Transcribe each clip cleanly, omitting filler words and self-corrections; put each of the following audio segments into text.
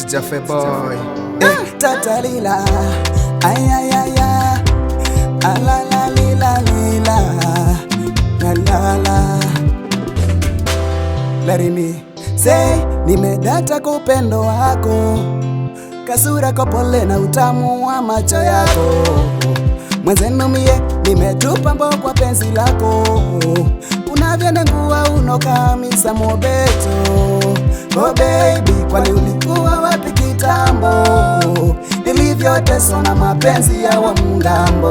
Jafe boy. Tatalila, ay ay ay ay, ala la lila lila, la la la. Larini say nimedata kwa upendo wako, kasura kwa pole na utamu wa macho yako. Mwenzenu mie nimetupa mbo kwa penzi lako, unavyonengua unokamisa mobeto. Oh baby, kwani ulikuwa wapi kitambo, nilivyoteswa na mapenzi ya wa mgambo.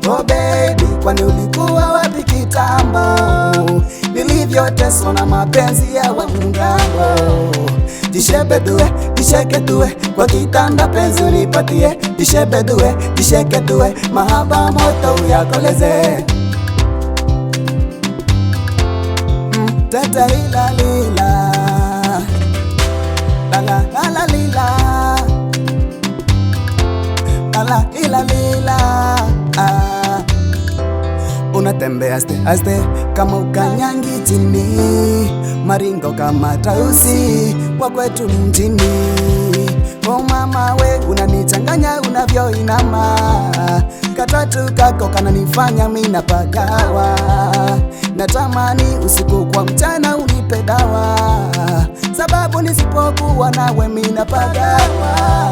Oh baby, kwani ulikuwa wapi kitambo, nilivyoteswa na mapenzi ya wa mgambo. Jishebedue, jisheketue, kwa kitanda penzi unipatie. Jishebedue, jisheketue, mahaba moto uyakoleze. Tata ila lila, la la la la lila, la la ila lila. Unatembea aste aste kama ukanyangi chini, maringo kama tausi wa kwetu mjini. Oh mama we, unanichanganya unavyoinama, katatu kako kananifanya mina pagawa. Natamani usiku kwa mchana unipe dawa, sababu nisipokuwa nawe mina pagawa.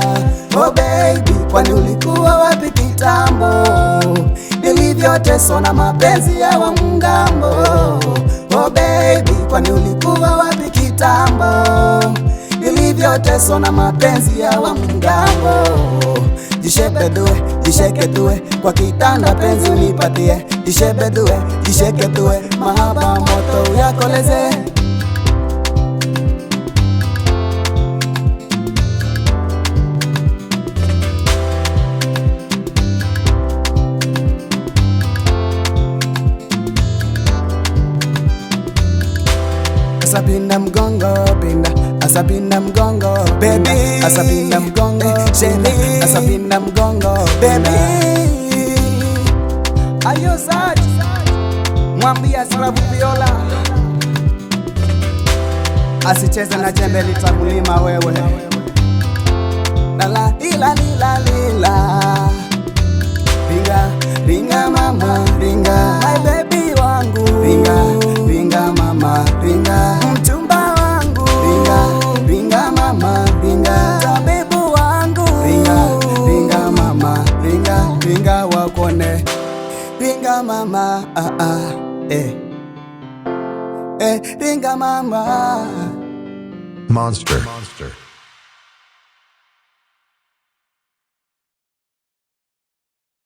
Oh baby, kwani ulikuwa wapi kitambo, nilivyoteswa na mapenzi ya wa mgambo. Oh baby, kwani ulikuwa wapi kitambo, nilivyoteswa na mapenzi ya wa mgambo. Jishebedue, jisheketue, kwa kitanda penzi unipatie. Jishebedue, jisheketue, mahaba moto uyakoleze. Asapinda mgongo, pinda, asapinda mgongo, baby, asapinda mgongo, sheni, asapinda mgongo, baby. Ayo sad, mwambia Sarabu Viola asicheze na jembe litamulima wewe. Lala ila lila lila, ringa ringa mama ringa, my baby wangu ringa ringa mama ringa, mchumba wangu ringa ringa mama ringa, tabibu wangu ringa ringa mama ringa ringa wakone ringa mama ringa mama Monster.